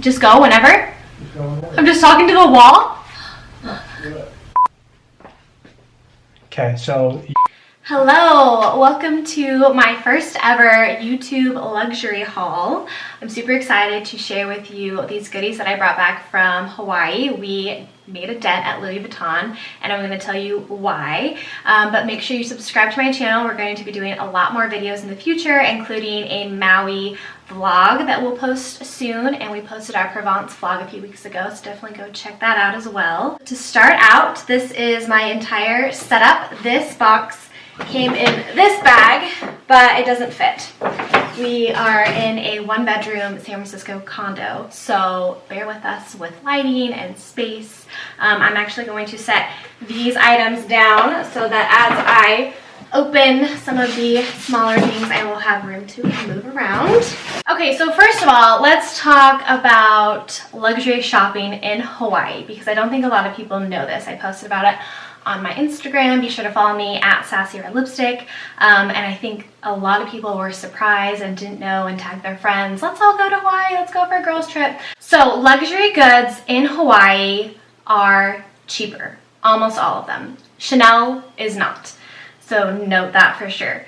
Just go whenever? Just go whenever. I'm just talking to the wall? Okay, so... Hello, welcome to my first ever YouTube luxury haul. I'm super excited to share with you these goodies that I brought back from Hawaii. We made a dent at Louis Vuitton and I'm going to tell you why. But make sure you subscribe to my channel. We're going to be doing a lot more videos in the future, including a Maui vlog that we'll post soon, and we posted our Provence vlog a few weeks ago, so definitely go check that out as well. To start out, this is my entire setup. This box came in this bag, but it doesn't fit. We are in a one-bedroom San Francisco condo, so bear with us with lighting and space. I'm actually going to set these items down so that as I open some of the smaller things, I will have room to move around. Okay, so first of all, let's talk about luxury shopping in Hawaii, because I don't think a lot of people know this. I posted about it on my Instagram. Be sure to follow me at Sassy Red Lipstick. And I think a lot of people were surprised and didn't know and tagged their friends. Let's all go to Hawaii. Let's go for a girls trip. So luxury goods in Hawaii are cheaper. Almost all of them. Chanel is not. So note that for sure.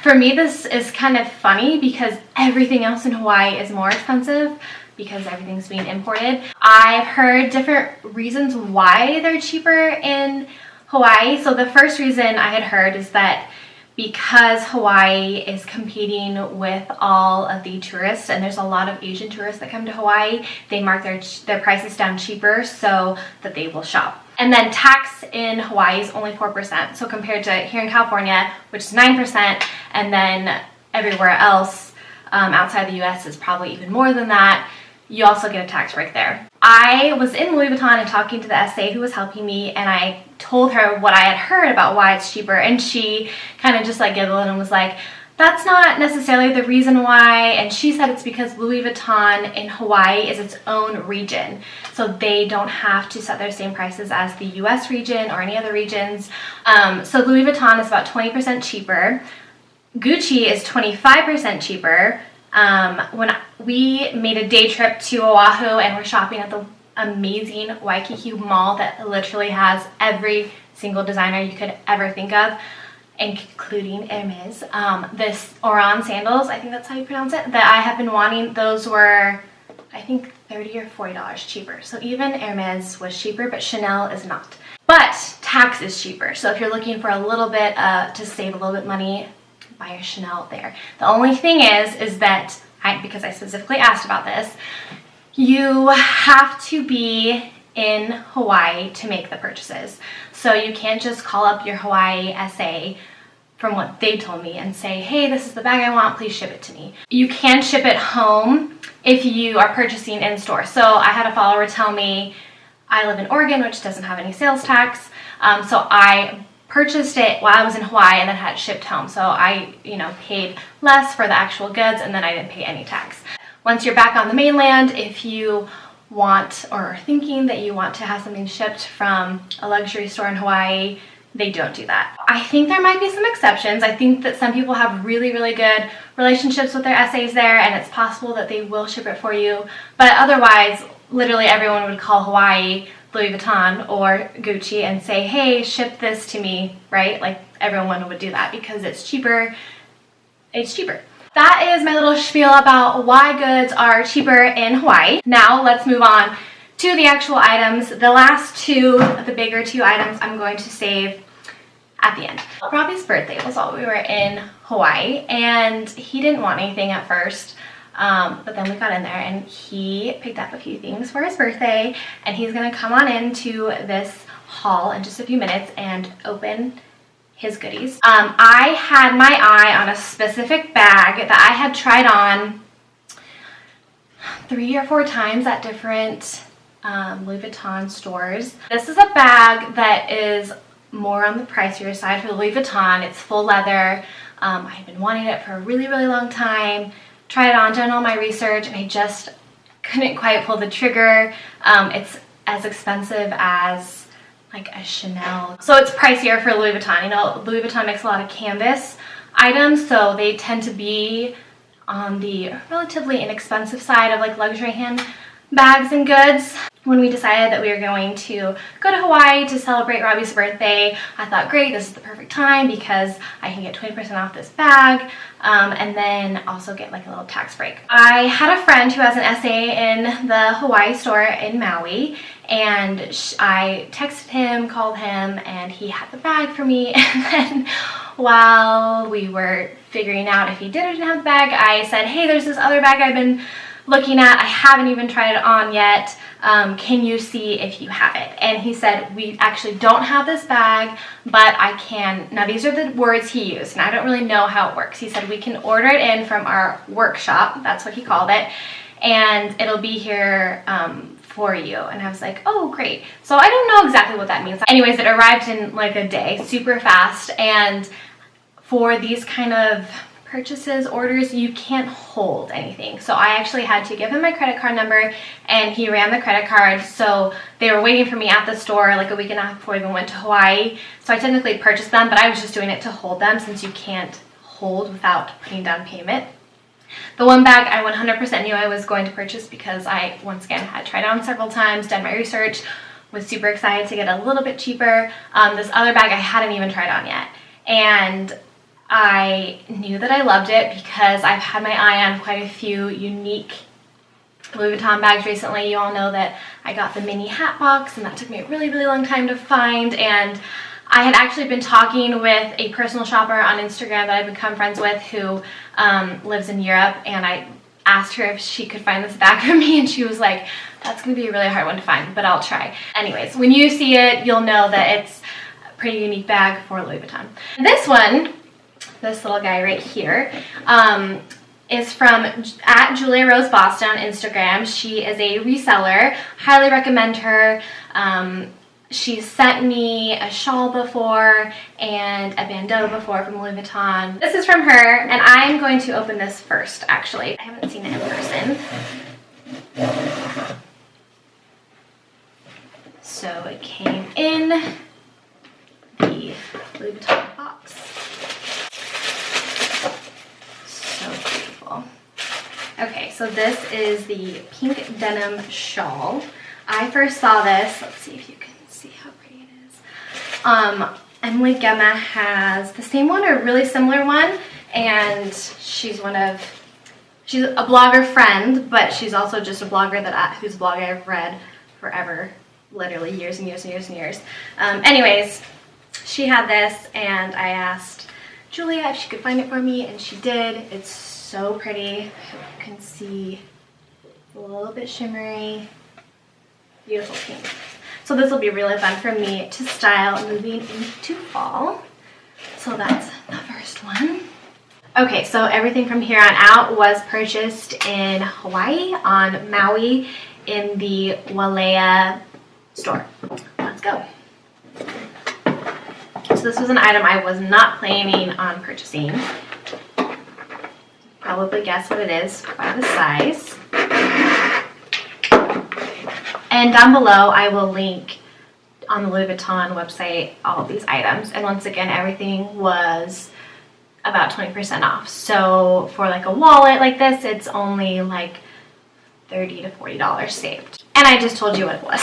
For me, this is kind of funny because everything else in Hawaii is more expensive because everything's being imported. I've heard different reasons why they're cheaper in Hawaii. So the first reason I had heard is that because Hawaii is competing with all of the tourists, and there's a lot of Asian tourists that come to Hawaii, they mark their prices down cheaper so that they will shop. And then tax in Hawaii is only 4%. So compared to here in California, which is 9%, and then everywhere else outside the US is probably even more than that, you also get a tax break there. I was in Louis Vuitton and talking to the SA who was helping me, and I told her what I had heard about why it's cheaper, and she kind of just like giggled and was like, that's not necessarily the reason why. And she said it's because Louis Vuitton in Hawaii is its own region. So they don't have to set their same prices as the US region or any other regions. So Louis Vuitton is about 20% cheaper. Gucci is 25% cheaper. When we made a day trip to Oahu and we're shopping at the amazing Waikiki Mall that literally has every single designer you could ever think of, including Hermes. This Oran sandals, I think that's how you pronounce it, that I have been wanting, those were, I think, $30 or $40 cheaper. So even Hermes was cheaper, but Chanel is not. But tax is cheaper. So if you're looking for a little bit to save a little bit money, buy a Chanel there. The only thing is that, because I specifically asked about this, you have to be in Hawaii to make the purchases. So you can't just call up your Hawaii SA from what they told me and say, hey, this is the bag I want, please ship it to me. You can ship it home if you are purchasing in store. So I had a follower tell me, I live in Oregon, which doesn't have any sales tax. So I purchased it while I was in Hawaii and then had it shipped home. So I, paid less for the actual goods and then I didn't pay any tax. Once you're back on the mainland, if you want or are thinking that you want to have something shipped from a luxury store in Hawaii, they don't do that. I think there might be some exceptions. I think that some people have really, really good relationships with their SAs there, and it's possible that they will ship it for you. But otherwise, literally everyone would call Hawaii Louis Vuitton or Gucci and say, hey, ship this to me, right? Like everyone would do that because it's cheaper. It's cheaper. That is my little spiel about why goods are cheaper in Hawaii. Now let's move on to the actual items. The last two, the bigger two items, I'm going to save at the end. Robbie's birthday was while we were in Hawaii, and he didn't want anything at first, but then we got in there and he picked up a few things for his birthday, and he's gonna come on into this haul in just a few minutes and open his goodies. I had my eye on a specific bag that I had tried on 3 or 4 times at different Louis Vuitton stores. This is a bag that is more on the pricier side for Louis Vuitton. It's full leather. I've been wanting it for a really, really long time. Tried it on, done all my research, and I just couldn't quite pull the trigger. It's as expensive as like a Chanel. So it's pricier for Louis Vuitton. Louis Vuitton makes a lot of canvas items, so they tend to be on the relatively inexpensive side of like luxury handbags and goods. When we decided that we were going to go to Hawaii to celebrate Robbie's birthday, I thought, great, this is the perfect time because I can get 20% off this bag and then also get like a little tax break. I had a friend who has an SA in the Hawaii store in Maui, and I texted him, called him, and he had the bag for me. And then while we were figuring out if he did or didn't have the bag, I said, hey, there's this other bag I've been looking at. I haven't even tried it on yet. Can you see if you have it? And he said, we actually don't have this bag, but I can. Now these are the words he used, and I don't really know how it works. He said we can order it in from our workshop, that's what he called it, and it'll be here for you. And I was like, oh great. So I don't know exactly what that means. Anyways, it arrived in like a day, super fast. And for these kind of purchases, orders, you can't hold anything. So I actually had to give him my credit card number, and he ran the credit card. So they were waiting for me at the store like a week and a half before we even went to Hawaii. So I technically purchased them, but I was just doing it to hold them since you can't hold without putting down payment. The one bag I 100% knew I was going to purchase because I, once again, had tried on several times, done my research, was super excited to get a little bit cheaper. This other bag I hadn't even tried on yet. And I knew that I loved it because I've had my eye on quite a few unique Louis Vuitton bags recently. You all know that I got the mini hat box, and that took me a really, really long time to find. And I had actually been talking with a personal shopper on Instagram that I've become friends with who lives in Europe, and I asked her if she could find this bag for me, and she was like, that's going to be a really hard one to find, but I'll try. Anyways, when you see it, you'll know that it's a pretty unique bag for Louis Vuitton. This one, this little guy right here, is from at Julia Rose Boston on Instagram. She is a reseller. Highly recommend her. She sent me a shawl before and a bandeau before from Louis Vuitton. This is from her, and I'm going to open this first, actually. I haven't seen it in person. So it came in the Louis Vuitton box. So beautiful. Okay, so this is the pink denim shawl. I first saw this, let's see if you can see how pretty it is. Emily Gemma has the same one or a really similar one, and she's a blogger friend, but she's also just a blogger whose blog I've read forever, literally years and years and years and years. Anyways, she had this, and I asked Julia if she could find it for me, and she did. It's so pretty. I hope you can see, a little bit shimmery, beautiful pink. So this will be really fun for me to style moving into fall. So that's the first one. Okay, so everything from here on out was purchased in Hawaii on Maui in the Walea store. Let's go. So this was an item I was not planning on purchasing. Probably guess what it is by the size. And down below, I will link on the Louis Vuitton website all of these items. And once again, everything was about 20% off. So for like a wallet like this, it's only like $30 to $40 saved. And I just told you what it was.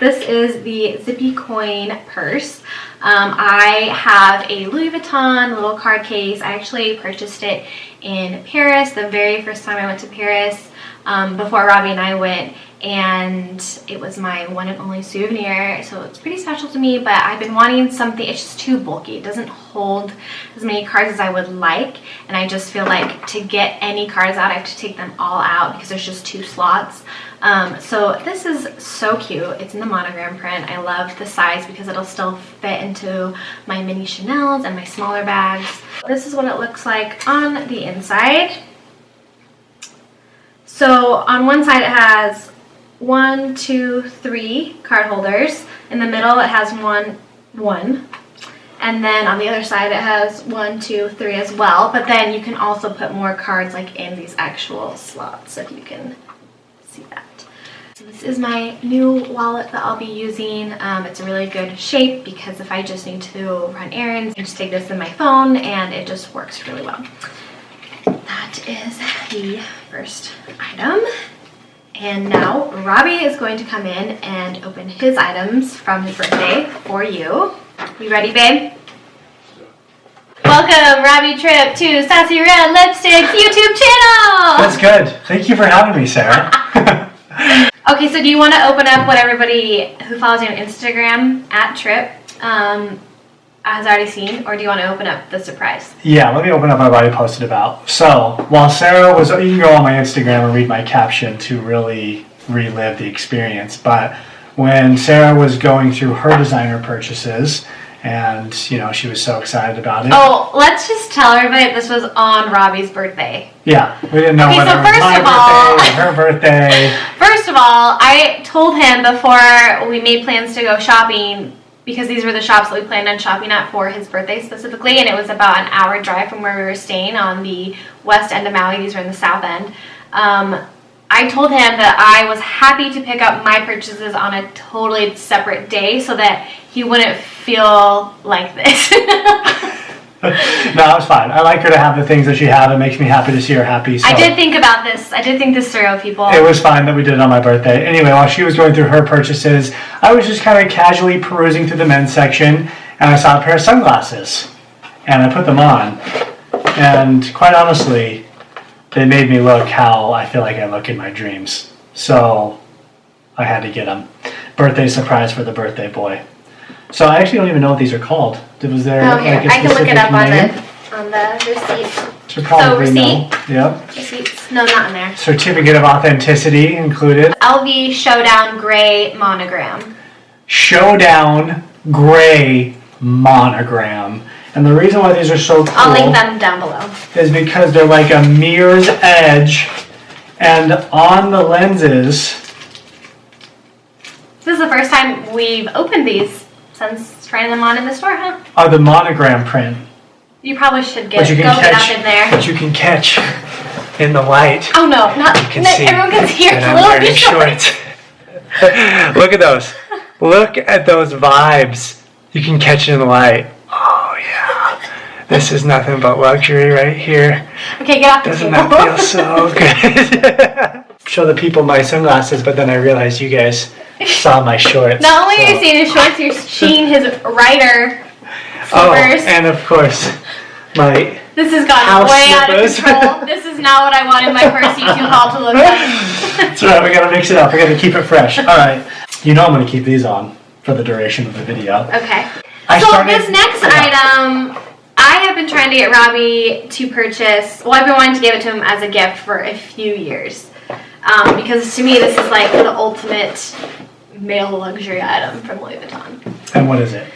This is the Zippy Coin purse. I have a Louis Vuitton little card case. I actually purchased it in Paris, the very first time I went to Paris, before Robbie and I went, and it was my one and only souvenir, so it's pretty special to me. But I've been wanting something, it's just too bulky. It doesn't hold as many cards as I would like, and I just feel like to get any cards out, I have to take them all out because there's just 2 slots. So this is so cute. It's in the monogram print. I love the size because it'll still fit into my mini Chanel's and my smaller bags. This is what it looks like on the inside. So on one side it has 1, 2, 3 card holders. In the middle it has one. And then on the other side it has 1, 2, 3 as well. But then you can also put more cards like in these actual slots, if you can see that. So this is my new wallet that I'll be using. It's a really good shape because if I just need to run errands, I just take this in my phone and it just works really well. That that is the first item. And now Robbie is going to come in and open his items from his birthday for you. You ready, babe? Welcome, Robbie Tripp, to Sassy Red Lipstick's YouTube channel! That's good. Thank you for having me, Sarah. Okay, so do you want to open up what everybody who follows you on Instagram, @Tripp, has already seen, or do you want to open up the surprise? Yeah, let me open up what I've already posted about. So, while Sarah was, you can go on my Instagram and read my caption to really relive the experience, but when Sarah was going through her designer purchases, and, you know, she was so excited about it. Oh, let's just tell everybody that this was on Robbie's birthday. Yeah, we didn't know whether it was my birthday or her birthday. First of all, I told him before we made plans to go shopping, because these were the shops that we planned on shopping at for his birthday specifically, and it was about an hour drive from where we were staying on the west end of Maui. These were in the south end. I told him that I was happy to pick up my purchases on a totally separate day so that he wouldn't feel like this. No, it's fine. I like her to have the things that she had. It makes me happy to see her happy. So. I did think about this. I did think this through, people. It was fine that we did it on my birthday. Anyway, while she was going through her purchases, I was just kind of casually perusing through the men's section, and I saw a pair of sunglasses, and I put them on. And quite honestly, they made me look how I feel like I look in my dreams. So I had to get them. Birthday surprise for the birthday boy. So I actually don't even know what these are called. Was there like a specific I can look it up name? on the receipt. Should probably receipt? know. Yep. Receipts? No, not in there. Certificate of authenticity included. LV Showdown Gray Monogram. Showdown Gray Monogram. And the reason why these are so cool, I'll link them down below, is because they're like a mirror's edge, and on the lenses. This is the first time we've opened these since trying them on in the store, huh? Are the monogram print. You probably should But you can get catch, up in there. But you can catch in the light. Oh no, not You can see everyone can see your that I'm little wearing bit shorts. Look at those. Look at those vibes. You can catch it in the light. Oh yeah. This is nothing but luxury right here. Okay, get off the Doesn't table. that feel so good? Show the people my sunglasses, but then I realized you guys saw my shorts. Not only are you seeing his shorts, you're seeing his rider slippers. Oh, and of course, my This has gone house way slippers. out of control. This is not what I wanted my first YouTube haul to look like. That's right, we gotta mix it up. We gotta keep it fresh. Alright. You know I'm gonna keep these on for the duration of the video. Okay. So this next item, I have been trying to get Robbie to purchase, well, I've been wanting to give it to him as a gift for a few years. Because to me, this is like the ultimate male luxury item from Louis Vuitton. And what is it?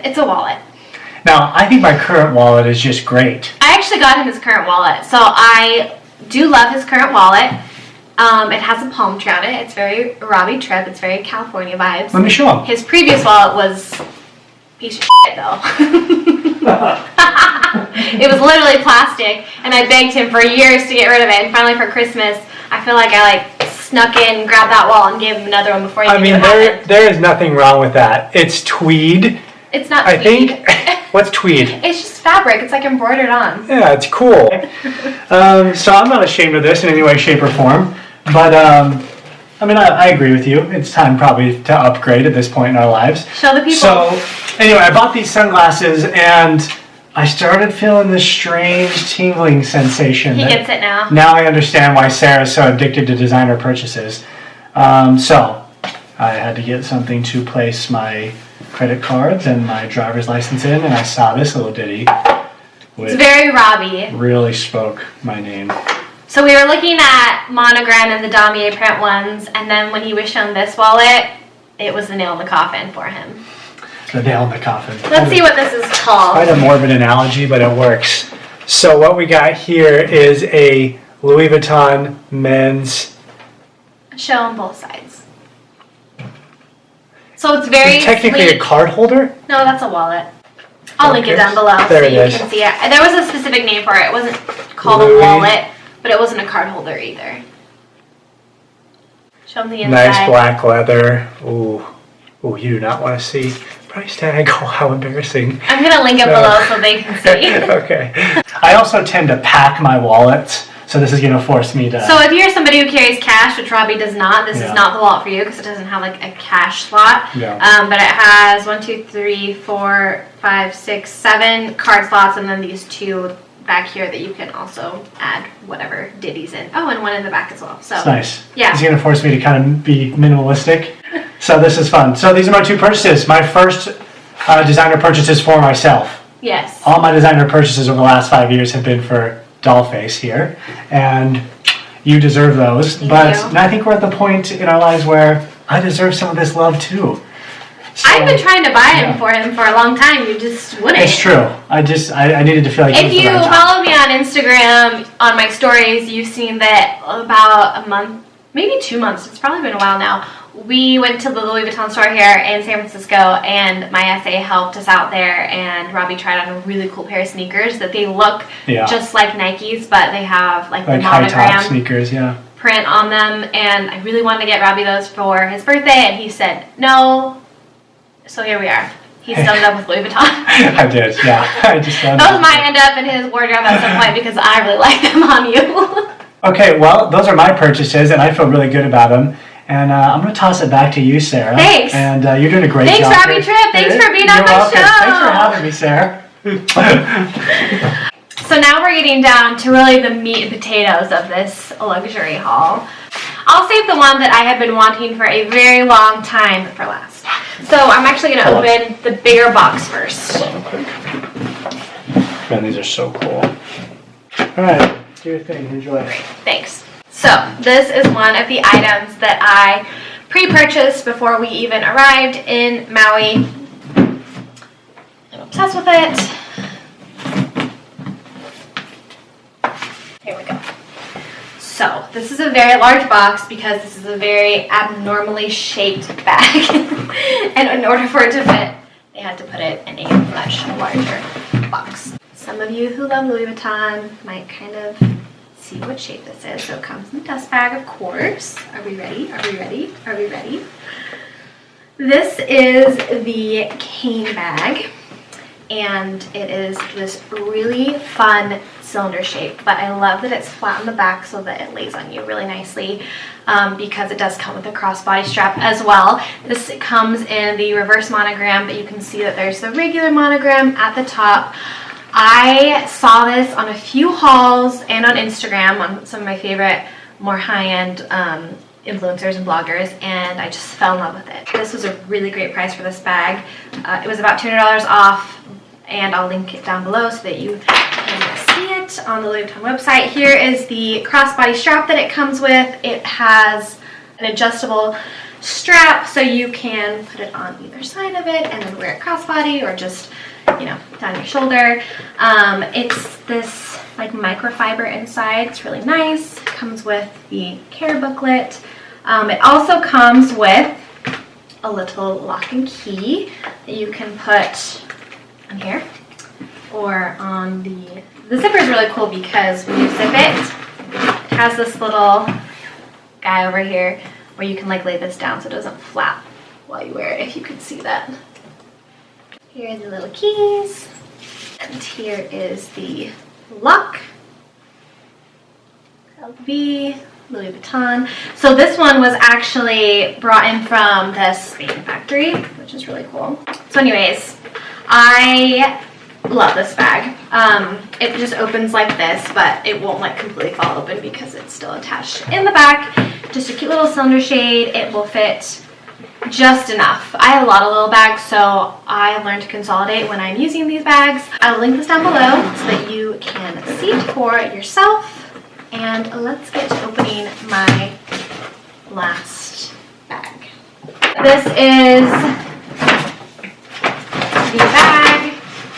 It's a wallet. Now, I think my current wallet is just great. I actually got him his current wallet. So I do love his current wallet. It has a palm tree on it. It's very Robbie Tripp. It's very California vibes. Let me show him. His previous wallet was a piece of shit, though. It was literally plastic, and I begged him for years to get rid of it. And finally, for Christmas, I feel like I snuck in, grabbed that wallet, and gave him another one before he knew what happened. there is nothing wrong with that. It's tweed. It's not tweed. I think. What's tweed? It's just fabric. It's like embroidered on. Yeah, it's cool. So I'm not ashamed of this in any way, shape, or form. But, I mean, I agree with you. It's time probably to upgrade at this point in our lives. Show the people. So, anyway, I bought these sunglasses, and I started feeling this strange tingling sensation. He gets it now. Now I understand why Sarah's so addicted to designer purchases. So, I had to get something to place my credit cards and my driver's license in, and I saw this little ditty. It's very Robbie. Really spoke my name. So we were looking at monogram and the damier print ones, and then when he was shown this wallet, it was the nail in the coffin for him. The nail in the coffin. Let's see what this is called. Quite a morbid analogy, but it works. So what we got here is a Louis Vuitton men's. Show on both sides. So it's very Technically sleek. a card holder? No, that's a wallet. I'll link it down below There so it you is. can see it. There was a specific name for it. It wasn't called Louis. a wallet, but it wasn't a card holder either. Show them the inside. Nice black leather. Ooh. Ooh, you do not want to see price tag. Oh, how embarrassing. I'm going to link it below so they can see. Okay. I also tend to pack my wallets, so this is going to force me to... So if you're somebody who carries cash, which Robbie does not, this is not the wallet for you because it doesn't have like a cash slot. Yeah. But it has 1, 2, 3, 4, 5, 6, 7 card slots, and then these 2 back here that you can also add whatever ditties in. Oh, and one in the back as well. So it's nice. Yeah. It's going to force me to kind of be minimalistic. So this is fun. So these are my 2 purchases. My first designer purchases for myself. Yes. All my designer purchases over the last 5 years have been for Dollface here, and you deserve those. Thank but you. I think we're at the point in our lives where I deserve some of this love too. So, I've been trying to buy him for him for a long time. You just wouldn't. It's true. I needed to feel like it If was the you right time. follow me on Instagram, on my stories, you've seen that about a month, maybe 2 months, it's probably been a while now, we went to the Louis Vuitton store here in San Francisco, and my SA helped us out there, and Robbie tried on a really cool pair of sneakers that they look just like Nikes, but they have like the high top monogram sneakers, print on them, and I really wanted to get Robbie those for his birthday, and he said no. So here we are. He's done it up with Louis Vuitton. I did, yeah. I just Those might end up in his wardrobe at some point because I really like them on you. Okay, well, those are my purchases, and I feel really good about them. And I'm going to toss it back to you, Sarah. Thanks. And you're doing a great job. Thanks, Robbie Tripp. Thanks for being on my welcome. show. Thanks for having me, Sarah. So now we're getting down to really the meat and potatoes of this luxury haul. I'll save the one that I have been wanting for a very long time for last. So I'm actually going to open the bigger box first. Man, these are so cool. All right, do your thing. Enjoy. Great, thanks. So this is one of the items that I pre-purchased before we even arrived in Maui. I'm obsessed with it. Here we go. So this is a very large box because this is a very abnormally shaped bag. And in order for it to fit, they had to put it in a much larger box. Some of you who love Louis Vuitton might kind of see what shape this is. So it comes in a dust bag, of course. Are we ready? Are we ready? Are we ready? This is the cane bag, and it is this really fun cylinder shape, but I love that it's flat on the back so that it lays on you really nicely, because it does come with a crossbody strap as well. This comes in the reverse monogram, but you can see that there's the regular monogram at the top. I saw this on a few hauls and on Instagram on some of my favorite more high-end influencers and bloggers, and I just fell in love with it. This was a really great price for this bag. It was about $200 off, and I'll link it down below so that you can see it on the Louis Vuitton website. Here is the crossbody strap that it comes with. It has an adjustable strap so you can put it on either side of it and then wear it crossbody or just, you know, down your shoulder. It's this like microfiber inside. It's really nice. It comes with the care booklet. It also comes with a little lock and key that you can put on here or on the zipper is really cool because when you zip it, it has this little guy over here where you can like lay this down so it doesn't flap while you wear it, if you could see that. Here are the little keys, and here is the lock. LV, Louis Vuitton. So this one was actually brought in from the Spain factory, which is really cool. So anyways, I love this bag. It just opens like this, but it won't like completely fall open because it's still attached in the back. Just a cute little cylinder shade. It will fit just enough. I have a lot of little bags, so I have learned to consolidate when I'm using these bags. I'll link this down below so that you can see it for yourself. And let's get to opening my last bag. This is the bag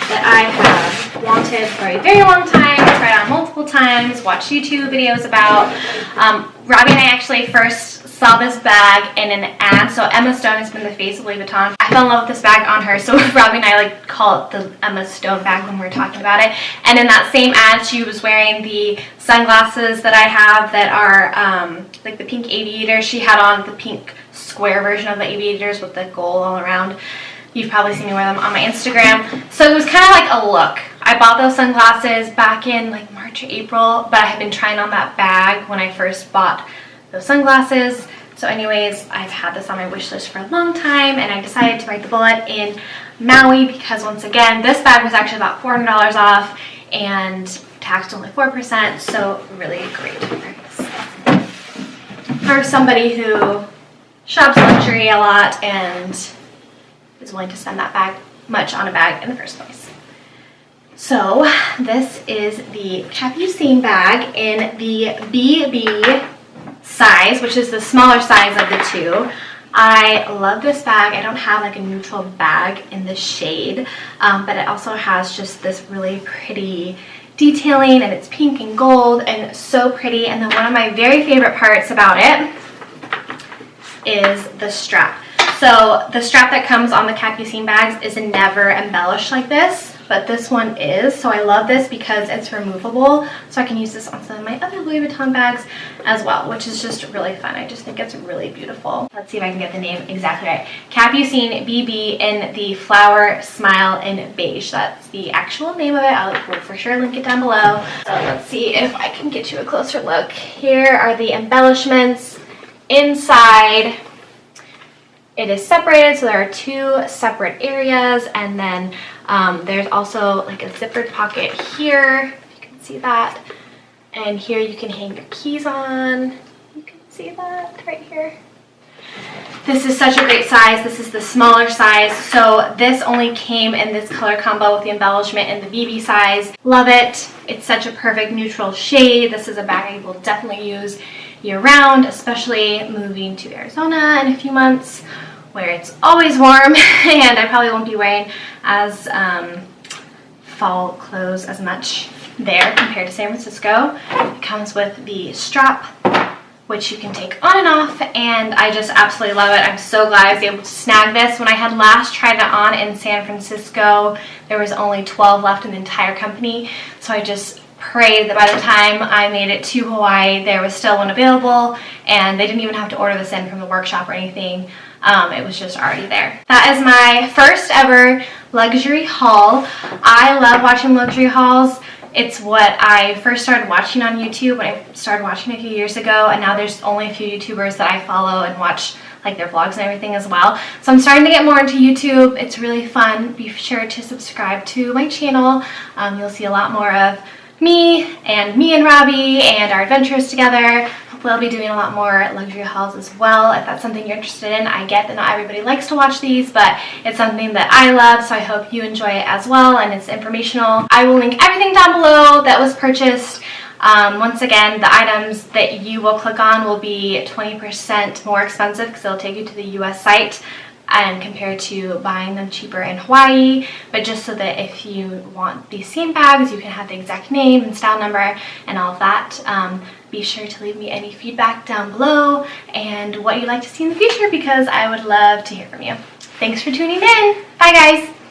that I have wanted for a very long time, tried on multiple times, watched YouTube videos about. Robbie and I actually first saw this bag in an ad. So Emma Stone has been the face of Louis Vuitton. I fell in love with this bag on her, so Robbie and I like call it the Emma Stone bag when we're talking about it. And in that same ad, she was wearing the sunglasses that I have that are like the pink aviators. She had on the pink square version of the aviators with the gold all around. You've probably seen me wear them on my Instagram. So it was kind of like a look. I bought those sunglasses back in like March or April, but I had been trying on that bag when I first bought those sunglasses. So anyways, I've had this on my wish list for a long time, and I decided to bite the bullet in Maui because once again, this bag was actually about $400 off and taxed only 4%, so really great price. For somebody who shops luxury a lot and is willing to spend that much on a bag in the first place. So this is the Capucine bag in the BB size, which is the smaller size of the two. I love this bag. I don't have like a neutral bag in this shade, but it also has just this really pretty detailing, and it's pink and gold and so pretty. And then one of my very favorite parts about it is the strap. So the strap that comes on the Capucine bags is never embellished like this, but this one is. So I love this because it's removable, so I can use this on some of my other Louis Vuitton bags as well, which is just really fun. I just think it's really beautiful. Let's see if I can get the name exactly right. Capucine BB in the Flower Smile in Beige. That's the actual name of it. Will for sure link it down below. So let's see if I can get you a closer look. Here are the embellishments. Inside, it is separated, so there are two separate areas, and then there's also like a zippered pocket here, if you can see that, and here you can hang your keys on. You can see that right here. This is such a great size. This is the smaller size, so this only came in this color combo with the embellishment in the BB size. Love it. It's such a perfect neutral shade. This is a bag I will definitely use year-round, especially moving to Arizona in a few months where it's always warm and I probably won't be wearing as fall clothes as much there compared to San Francisco. It comes with the strap, which you can take on and off, and I just absolutely love it. I'm so glad I was able to snag this. When I had last tried it on in San Francisco, there was only 12 left in the entire company, so I just prayed that by the time I made it to Hawaii, there was still one available, and they didn't even have to order this in from the workshop or anything. It was just already there. That is my first ever luxury haul. I love watching luxury hauls. It's what I first started watching on YouTube when I started watching a few years ago, and now there's only a few YouTubers that I follow and watch like their vlogs and everything as well. So I'm starting to get more into YouTube. It's really fun. Be sure to subscribe to my channel. You'll see a lot more of me and Robbie and our adventures together. Hopefully I'll be doing a lot more luxury hauls as well if that's something you're interested in. I get that not everybody likes to watch these, but it's something that I love, so I hope you enjoy it as well, and it's informational. I will link everything down below that was purchased. Once again, the items that you will click on will be 20% more expensive because they'll take you to the US site and compared to buying them cheaper in Hawaii, but just so that if you want these same bags, you can have the exact name and style number and all of that. Be sure to leave me any feedback down below and what you'd like to see in the future, because I would love to hear from you. Thanks for tuning in. Bye guys.